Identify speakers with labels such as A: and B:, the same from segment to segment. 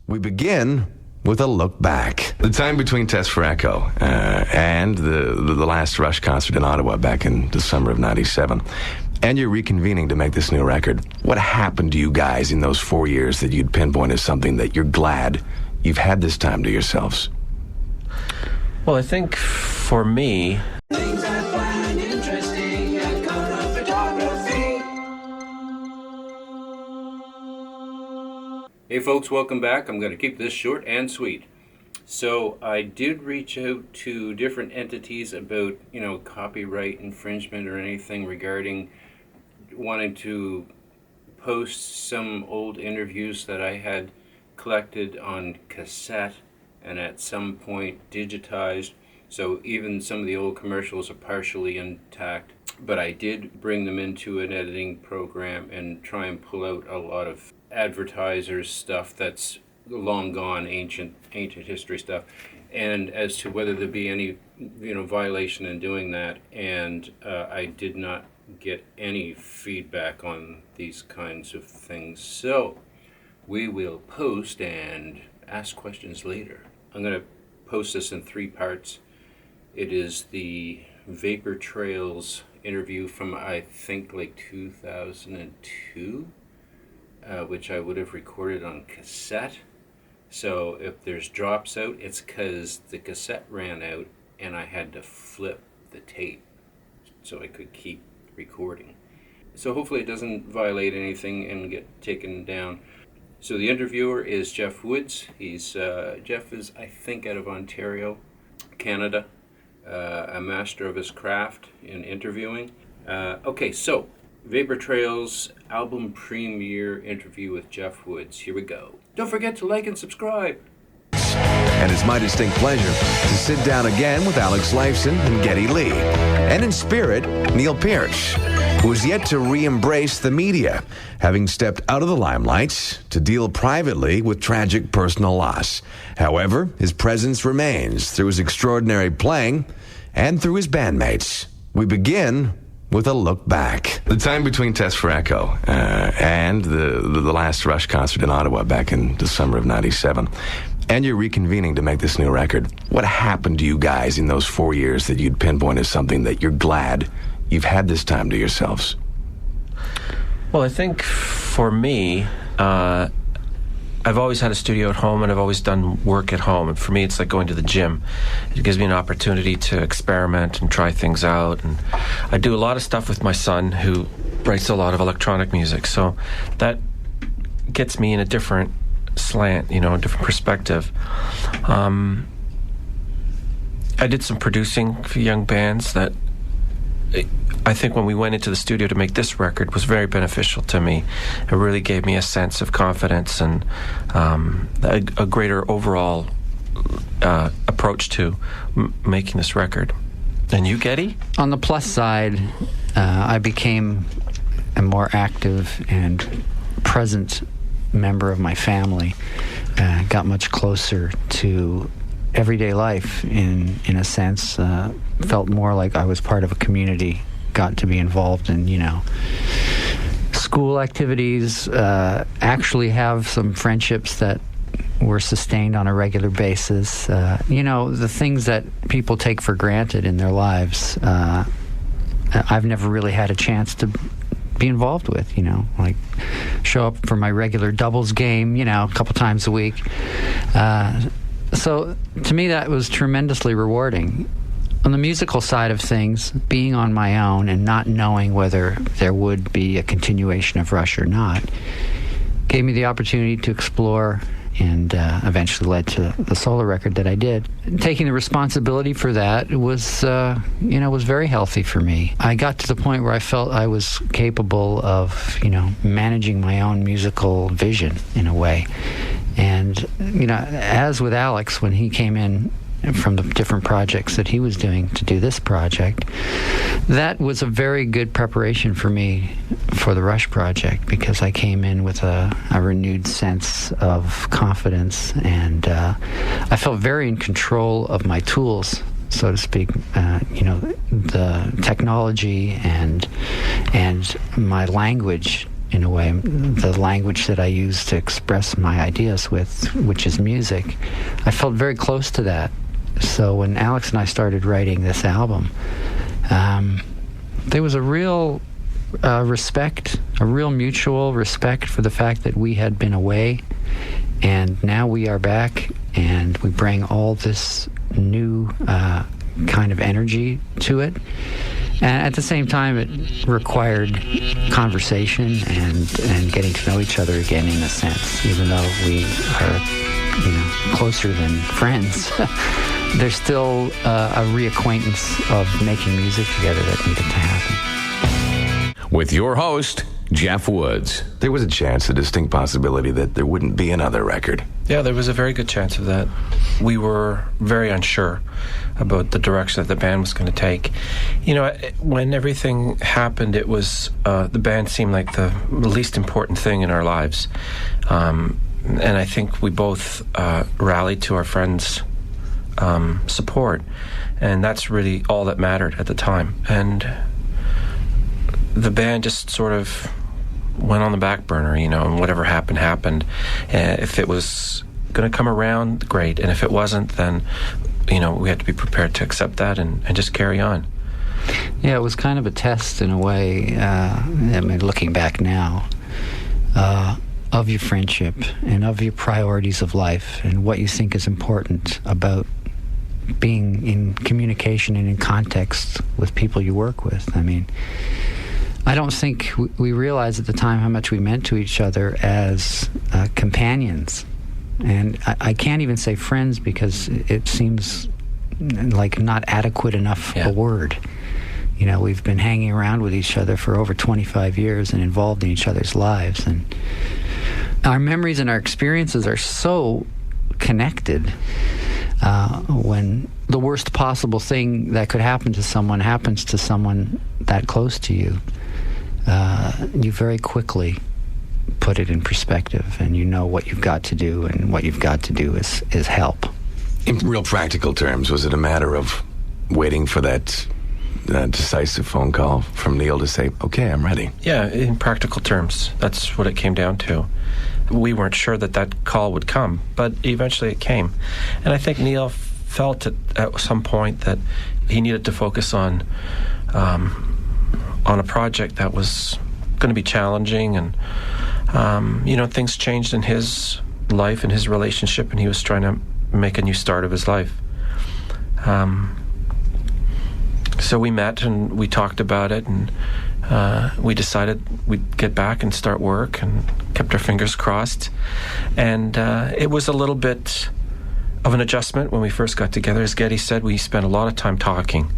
A: We begin with a look back. The time between tests for Echo and the last Rush concert in Ottawa back in December of 97. And you're reconvening to make this new record. What happened to you guys in those 4 years that you'd pinpoint as something that you're glad you've had this time to yourselves?
B: Well, I think for me...
C: Things I find interesting at Conrod Photography.
D: Hey folks, welcome back. I'm going to keep this short and sweet. So I did reach out to different entities about, copyright infringement or anything regarding wanting to post some old interviews that I had collected on cassette and at some point digitized. So even some of the old commercials are partially intact, but I did bring them into an editing program and try and pull out a lot of advertisers stuff that's long gone, ancient history stuff, and as to whether there be any violation in doing that, and I did not get any feedback on these kinds of things. So we will post and ask questions later. I'm going to post this in 3 parts. It is the Vapor Trails interview from I think like 2002, which I would have recorded on cassette. So if there's drops out, it's because the cassette ran out and I had to flip the tape so I could keep recording. So hopefully it doesn't violate anything and get taken down. So the interviewer is Jeff Woods. Jeff is, I think, out of Ontario, Canada, a master of his craft in interviewing. Okay, so Vapor Trails album premiere interview with Jeff Woods. Here we go. Don't forget to like and subscribe.
A: And it's my distinct pleasure to sit down again with Alex Lifeson and Geddy Lee. And in spirit, Neil Pearce, who is yet to re-embrace the media, having stepped out of the limelight to deal privately with tragic personal loss. However, his presence remains through his extraordinary playing and through his bandmates. We begin with a look back. The time between tests for Echo and the last Rush concert in Ottawa back in December of 97. And you're reconvening to make this new record. What happened to you guys in those 4 years that you'd pinpoint as something that you're glad you've had this time to yourselves?
B: Well, I think for me, I've always had a studio at home and I've always done work at home. And for me, it's like going to the gym. It gives me an opportunity to experiment and try things out. And I do a lot of stuff with my son, who writes a lot of electronic music. So that gets me in a different slant, a different perspective. I did some producing for young bands that I think when we went into the studio to make this record was very beneficial to me. It really gave me a sense of confidence and a greater overall approach to making this record. And you, Geddy?
E: On the plus side, I became a more active and present member of my family, got much closer to everyday life in a sense, felt more like I was part of a community, got to be involved in, school activities, actually have some friendships that were sustained on a regular basis. The things that people take for granted in their lives, I've never really had a chance to be involved with, like show up for my regular doubles game, a couple times a week. So to me, that was tremendously rewarding. On the musical side of things, being on my own and not knowing whether there would be a continuation of Rush or not gave me the opportunity to explore, and eventually led to the solo record that I did. Taking the responsibility for that was very healthy for me. I got to the point where I felt I was capable of, managing my own musical vision in a way. And, as with Alex, when he came in from the different projects that he was doing to do this project, that was a very good preparation for me for the Rush project, because I came in with a renewed sense of confidence, and I felt very in control of my tools, so to speak, the technology and my language in a way, the language that I use to express my ideas with, which is music. I felt very close to that. So when Alex and I started writing this album, there was a real respect, a real mutual respect for the fact that we had been away, and now we are back, and we bring all this new kind of energy to it. And at the same time, it required conversation and getting to know each other again, in a sense. Even though we are, closer than friends, there's still a reacquaintance of making music together that needed to happen.
F: With your host, Jeff Woods.
A: There was a chance, a distinct possibility, that there wouldn't be another record.
B: Yeah, there was a very good chance of that. We were very unsure about the direction that the band was going to take. When everything happened, it was the band seemed like the least important thing in our lives. And I think we both rallied to our friends' support, and that's really all that mattered at the time. And the band just sort of went on the back burner, and whatever happened. If it was going to come around, great. And if it wasn't, then, we had to be prepared to accept that and just carry on.
E: Yeah, it was kind of a test in a way, looking back now, of your friendship and of your priorities of life and what you think is important about being in communication and in context with people you work with. I don't think we realized at the time how much we meant to each other as companions. And I can't even say friends, because it seems like not adequate enough a word. We've been hanging around with each other for over 25 years and involved in each other's lives. And our memories and our experiences are so connected. When the worst possible thing that could happen to someone happens to someone that close to you, you very quickly put it in perspective, and you know what you've got to do, and what you've got to do is help.
A: In real practical terms, was it a matter of waiting for that decisive phone call from Neil to say, okay, I'm ready?
B: Yeah, in practical terms, that's what it came down to. We weren't sure that call would come, but eventually it came. And I think Neil felt at some point that he needed to focus on a project that was going to be challenging, and things changed in his life and his relationship, and he was trying to make a new start of his life. So we met and we talked about it, and we decided we'd get back and start work, and kept our fingers crossed. And it was a little bit of an adjustment when we first got together. As Geddy said, we spent a lot of time talking,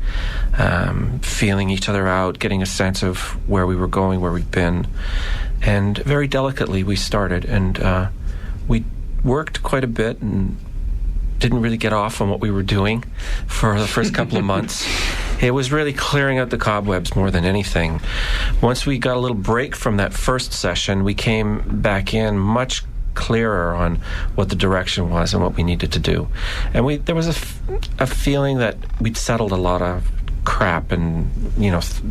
B: feeling each other out, getting a sense of where we were going, where we'd been. And very delicately we started, and we worked quite a bit and didn't really get off on what we were doing for the first couple of months. It was really clearing out the cobwebs more than anything. Once we got a little break from that first session, we came back in much clearer on what the direction was and what we needed to do. And there was a feeling that we'd settled a lot of crap and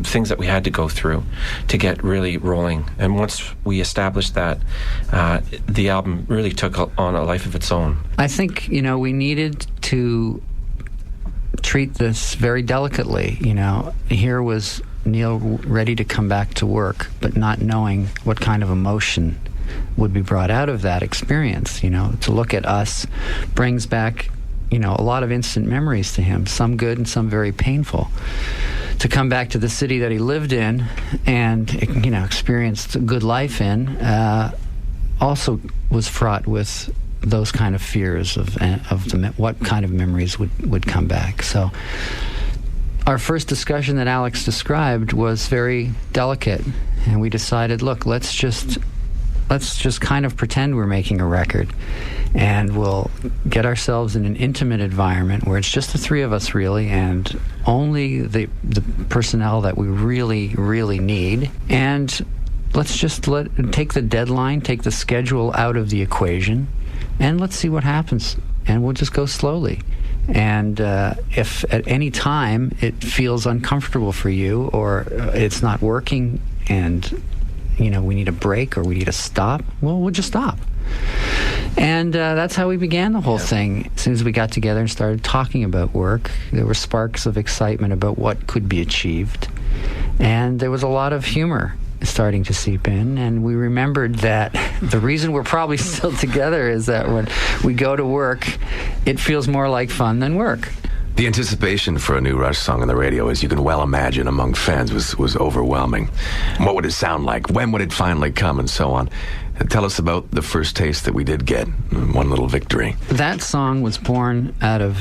B: things that we had to go through to get really rolling. And once we established that, the album really took on a life of its own.
E: I think we needed to treat this very delicately. Here was Neil ready to come back to work, but not knowing what kind of emotion would be brought out of that experience. To look at us brings back a lot of instant memories to him, some good and some very painful. To come back to the city that he lived in and experienced a good life in also was fraught with those kind of fears of what kind of memories would come back. So our first discussion that Alex described was very delicate, and we decided, look, let's just kind of pretend we're making a record, and we'll get ourselves in an intimate environment where it's just the three of us, really, and only the personnel that we really, really need. And let's just take the deadline, take the schedule out of the equation, and let's see what happens. And we'll just go slowly. And if at any time it feels uncomfortable for you, or it's not working, and we need a break or we need to stop, well, we'll just stop. And that's how we began the whole thing. As soon as we got together and started talking about work, there were sparks of excitement about what could be achieved. And there was a lot of humor starting to seep in, and we remembered that the reason we're probably still together is that when we go to work, it feels more like fun than work.
A: The anticipation for a new Rush song on the radio, as you can well imagine, among fans was overwhelming. What would it sound like? When would it finally come? And so on. Tell us about the first taste that we did get, one little victory.
E: That song was born out of